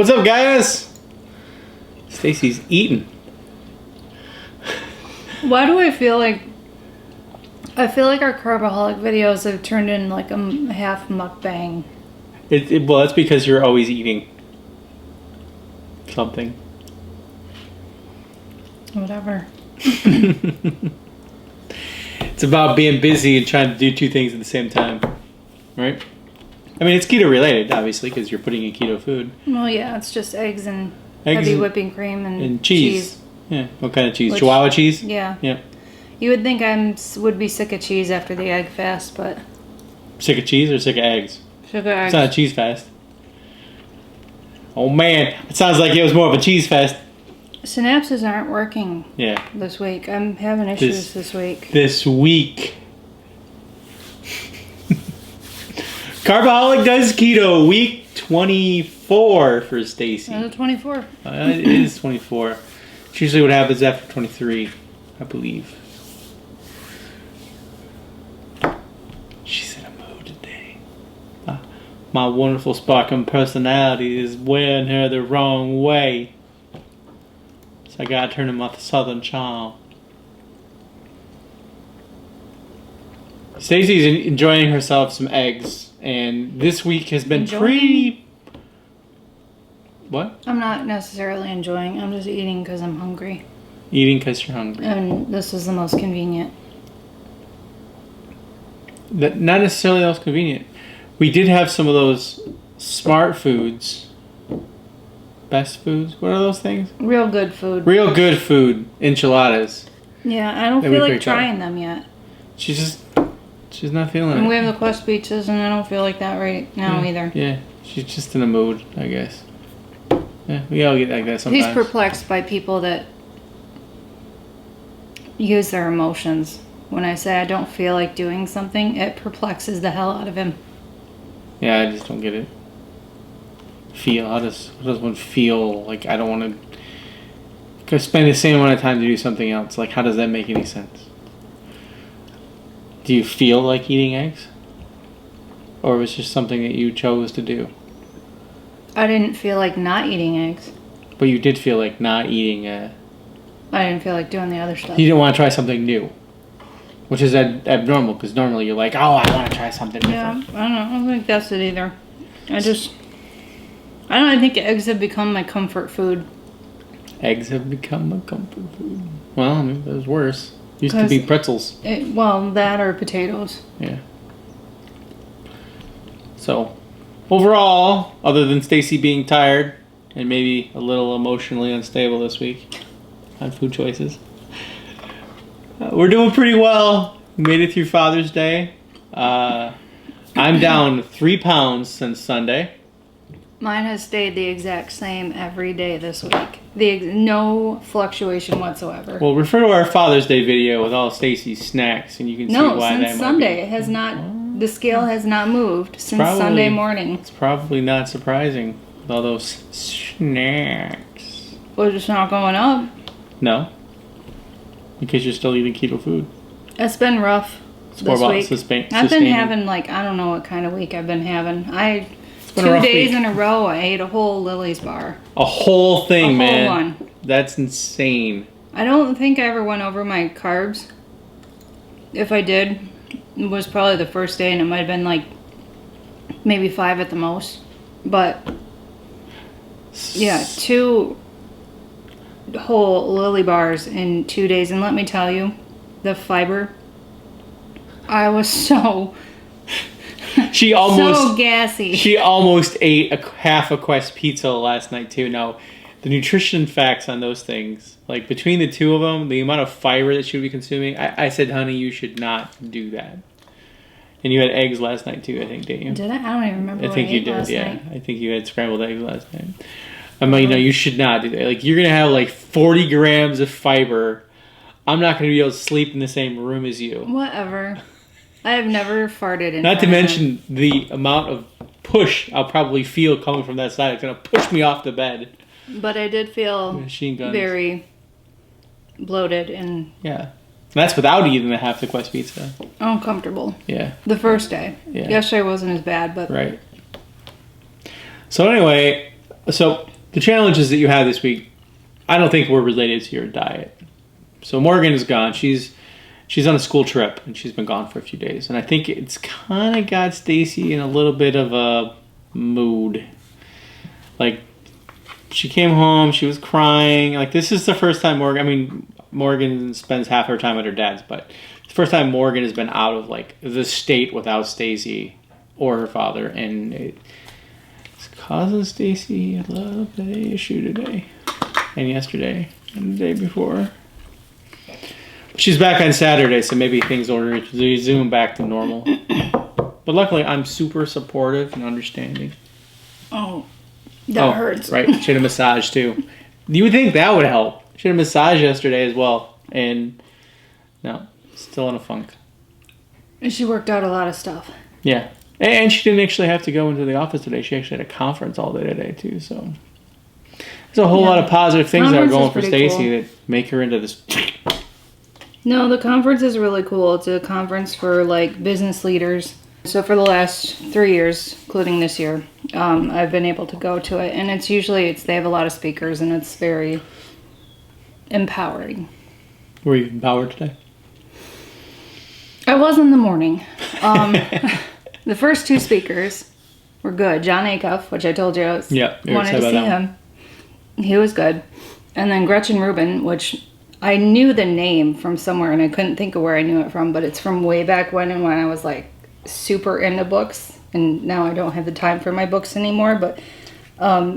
What's up, guys? Stacy's eating. Why do I feel like our Carbaholic videos have turned in like a half mukbang? Well, that's because you're always eating something. Whatever. It's about being busy and trying to do two things at the same time, right? I mean, it's keto related, obviously, because you're putting in keto food. Well, yeah, it's just eggs and heavy whipping cream and cheese. Yeah, what kind of cheese? Chihuahua cheese? Yeah. Yeah. You would think I would be sick of cheese after the egg fast, but... Sick of cheese or sick of eggs? Sick of eggs. It's not a cheese fast. Oh, man. It sounds like it was more of a cheese fast. Synapses aren't working this week. I'm having issues this week. This week. Carbaholic Does Keto, week 24 for Stacy. Is it 24? It is 24. It's usually what happens after 23, I believe. She's in a mood today. My wonderful sparkling personality is wearing her the wrong way. So I gotta turn him off the southern charm. Stacy's enjoying herself some eggs. And this week has been pretty... What? I'm not necessarily enjoying. I'm just eating because I'm hungry. Eating because you're hungry. And this is the most convenient. Not necessarily the most convenient. We did have some of those smart foods. Best foods? What are those things? Real good food. Real good food. Enchiladas. Yeah, I don't feel like trying them yet. She's not feeling it. And we have the Quest pizzas, and I don't feel like that right now either. Yeah, she's just in a mood, I guess. Yeah, we all get like that sometimes. He's perplexed by people that use their emotions. When I say I don't feel like doing something, it perplexes the hell out of him. Yeah, I just don't get it. How does one feel like I don't want to spend the same amount of time to do something else? Like, how does that make any sense? Do you feel like eating eggs? Or was it just something that you chose to do? I didn't feel like not eating eggs. But you did feel like not eating... I didn't feel like doing the other stuff. You didn't want to try something new. Which is abnormal, because normally you're like, oh, I want to try something different. Yeah, I don't know. I don't think that's it either. I think eggs have become my comfort food. Eggs have become my comfort food. Well, I mean, there's worse. Used to be pretzels. That or potatoes. Yeah. So, overall, other than Stacy being tired and maybe a little emotionally unstable this week on food choices, we're doing pretty well. We made it through Father's Day. I'm down 3 pounds since Sunday. Mine has stayed the exact same every day this week. No fluctuation whatsoever. Well, refer to our Father's Day video with all Stacy's snacks, and you can see why that might be. No, since Sunday, it has not. The scale has not moved since Sunday morning. It's probably not surprising with all those snacks. Well, it's not going up. No, because you're still eating keto food. It's been rough this week. I've been having I don't know what kind of week I've been having. 2 days in a row, I ate a whole Lily's bar. A whole thing, man. A whole one. That's insane. I don't think I ever went over my carbs. If I did, it was probably the first day, and it might have been maybe 5 at the most. But, yeah, 2 whole Lily bars in 2 days. And let me tell you, the fiber, I was so... so gassy. She almost ate half a Quest pizza last night too. Now, the nutrition facts on those things, between the two of them, the amount of fiber that she would be consuming, I said, honey, you should not do that. And you had eggs last night too, I think, didn't you? Did I? I don't even remember. I think you did. Yeah, I think you had scrambled eggs last night. I'm like, no, you should not do that. You're gonna have 40 grams of fiber. I'm not gonna be able to sleep in the same room as you. Whatever. I have never farted in. Not to mention the amount of push I'll probably feel coming from that side. It's going to push me off the bed. But I did feel very bloated and... Yeah. That's without eating half the Quest pizza. Uncomfortable. Yeah. The first day. Yeah. Yesterday wasn't as bad, but... Right. So anyway, So the challenges that you had this week, I don't think were related to your diet. So Morgan is gone. She's on a school trip and she's been gone for a few days. And I think it's kind of got Stacy in a little bit of a mood. Like, she came home, she was crying. Like, this is the first time Morgan spends half her time at her dad's, but it's the first time Morgan has been out of, like, the state without Stacy or her father. And it's causing Stacy a little bit of issue today and yesterday and the day before. She's back on Saturday, so maybe things will resume back to normal. But luckily, I'm super supportive and understanding. Oh, that hurts. Right. She had a massage, too. You would think that would help. She had a massage yesterday as well. And no, still in a funk. And she worked out a lot of stuff. Yeah. And she didn't actually have to go into the office today. She actually had a conference all day today, too. So there's a whole lot of positive things that are going for Stacy that make her into this... No, the conference is really cool. It's a conference for, like, business leaders. So for the last 3 years, including this year, I've been able to go to it. And it's usually, they have a lot of speakers, and it's very empowering. Were you empowered today? I was in the morning. The first 2 speakers were good. John Acuff, which I told you I wanted to see him. He was good. And then Gretchen Rubin, which... I knew the name from somewhere, and I couldn't think of where I knew it from, but it's from way back when I was, like, super into books, and now I don't have the time for my books anymore, but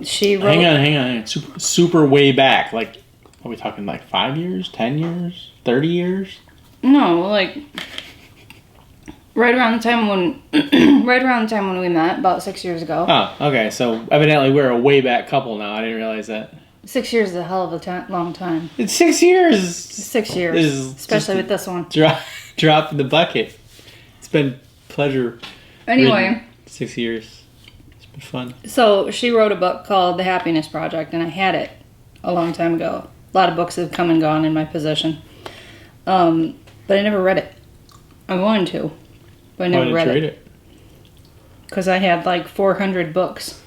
she wrote... Hang on. Super way back. Like, are we talking, like, 5 years, 10 years, 30 years? No, like, right around the time when we met, about 6 years ago. Oh, okay. So, evidently, we're a way back couple now. I didn't realize that. 6 years is a hell of a long time. It's 6 years. 6 years, especially with this one. Drop in the bucket. It's been pleasure. Anyway. 6 years. It's been fun. So she wrote a book called The Happiness Project, and I had it a long time ago. A lot of books have come and gone in my possession. But I never read it. I wanted to, but I never read it. Because I had like 400 books.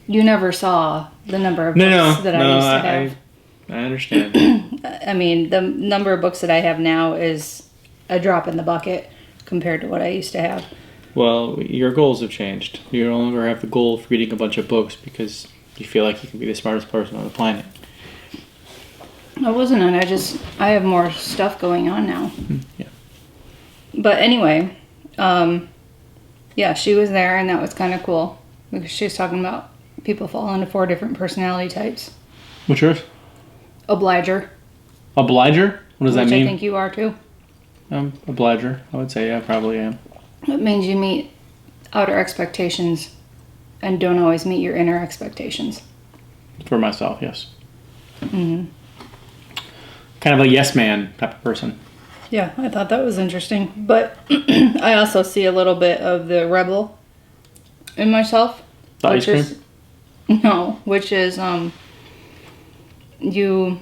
You never saw the number of books that I used to have. I understand. I mean, the number of books that I have now is a drop in the bucket compared to what I used to have. Well, your goals have changed. You no longer have the goal of reading a bunch of books because you feel like you can be the smartest person on the planet. I wasn't it. I have more stuff going on now. Yeah. But anyway, yeah, she was there, and that was kind of cool because she was talking about people fall into 4 different personality types. What's yours? Obliger. Obliger? What does that mean? Which I think you are too. Obliger. I would say, yeah, probably am. It means you meet outer expectations and don't always meet your inner expectations. For myself, yes. Mm-hmm. Kind of a yes man type of person. Yeah, I thought that was interesting. But I also see a little bit of the rebel in myself. The ice cream? Which is you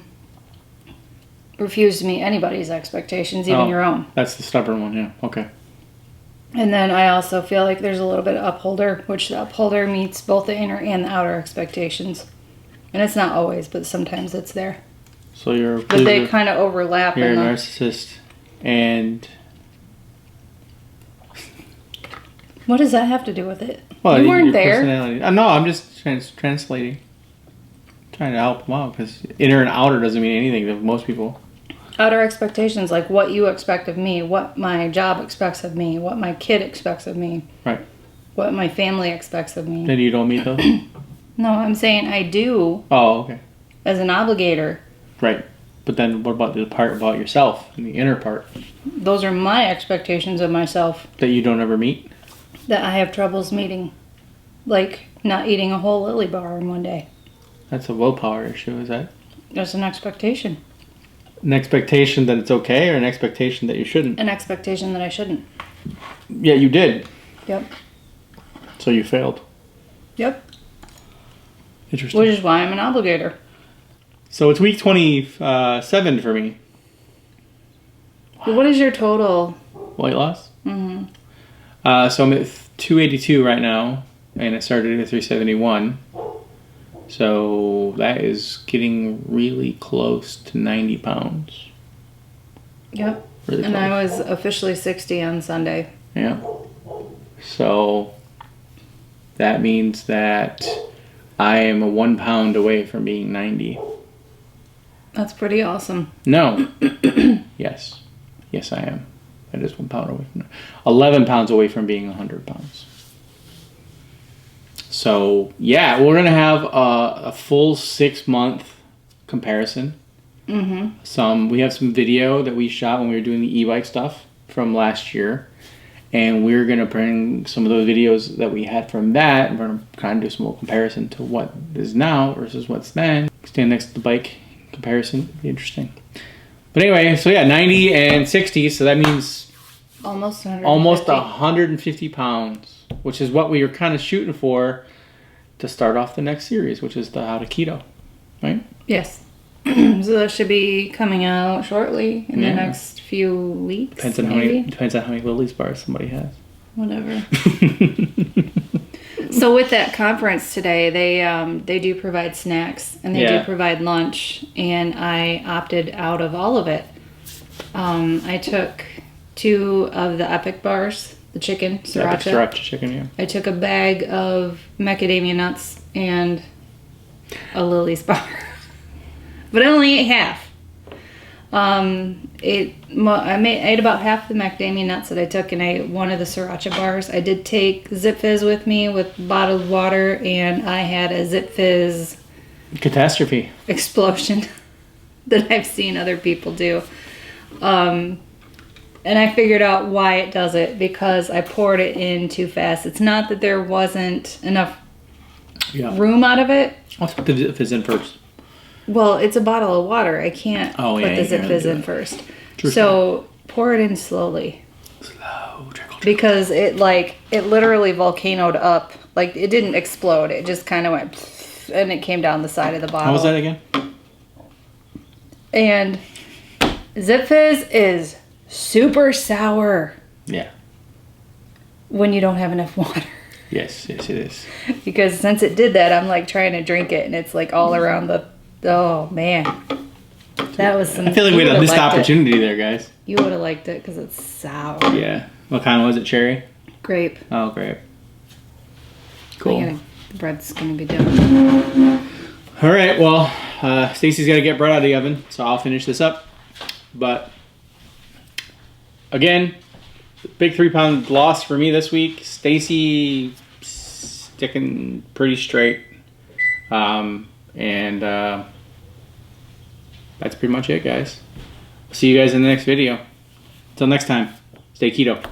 refuse to meet anybody's expectations, even your own. That's the stubborn one, yeah. Okay. And then I also feel like there's a little bit of upholder, which the upholder meets both the inner and the outer expectations. And it's not always, but sometimes it's there. So you're... But they kind of overlap. You're a narcissist and... What does that have to do with it? Well, you weren't there. No, I'm just translating. Trying to help them out because inner and outer doesn't mean anything to most people. Outer expectations, like what you expect of me, what my job expects of me, what my kid expects of me. Right. What my family expects of me. Then you don't meet those? No, I'm saying I do. Oh, okay. As an obligator. Right. But then what about the part about yourself and the inner part? Those are my expectations of myself. That you don't ever meet? That I have troubles meeting. Like not eating a whole Lily bar in one day. That's a willpower issue, is that? That's an expectation. An expectation that it's okay or an expectation that you shouldn't? An expectation that I shouldn't. Yeah, you did. Yep. So you failed. Yep. Interesting. Which is why I'm an obligator. So it's week 27 for me. What is your total? Weight loss? Mm-hmm. So I'm at 282 right now, and it started at 371. So that is getting really close to 90 pounds. Yep. Really And close. I was officially 60 on Sunday. Yeah. So that means that I am a 1 pound away from being 90. That's pretty awesome. No. Yes. Yes, I am. That is 1 pound away from 11 pounds away from being 100 pounds. So, yeah, we're going to have a full 6-month comparison. Mm-hmm. We have some video that we shot when we were doing the e-bike stuff from last year. And we're going to bring some of those videos that we had from that. And we're going to kind of do some more comparison to what is now versus what's then. Stand next to the bike comparison. Be interesting. But anyway, so yeah, 90 and 60. So that means Almost 150. almost 150 pounds, which is what we were kind of shooting for to start off the next series, which is the How to Keto, right? Yes. So that should be coming out shortly in Yeah. the next few weeks. Depends on how many Lily's bars somebody has. Whatever. So with that conference today, they do provide snacks and they Yeah. do provide lunch, and I opted out of all of it. I took 2 of the Epic bars, the chicken sriracha. Sriracha chicken, yeah. I took a bag of macadamia nuts and a Lily's bar, but I only ate half. I ate about half the macadamia nuts that I took, and I ate 1 of the sriracha bars. I did take Zip Fizz with me with bottled water, and I had a Zip Fizz Catastrophe. explosion that I've seen other people do. And I figured out why it does it, because I poured it in too fast. It's not that there wasn't enough Yeah. room out of it. Let's put the fizz in first. Well, it's a bottle of water. I can't Oh, put yeah, the you Zip can't Fizz do in it. first. True So pour it in slowly, Slow trickle. because it literally volcanoed up. Like, it didn't explode. It just kind of went and it came down the side of the bottle. How was that again? And Zip Fizz is super sour Yeah. when you don't have enough water. Yes, it is. Because since it did that, I'm like trying to drink it, and it's like all around the. Oh man, that was some. I feel like we you had a would've missed liked it. opportunity there, guys. You would have liked it because it's sour. Yeah. What kind was it? Cherry? Grape. Oh, great. I Cool. gotta- the bread's gonna be done. All right. Well, Stacy's got to get bread out of the oven, so I'll finish this up. But again, big 3-pound loss for me this week. Stacy sticking pretty straight, and that's pretty much it, guys. See you guys in the next video. Until next time, stay keto.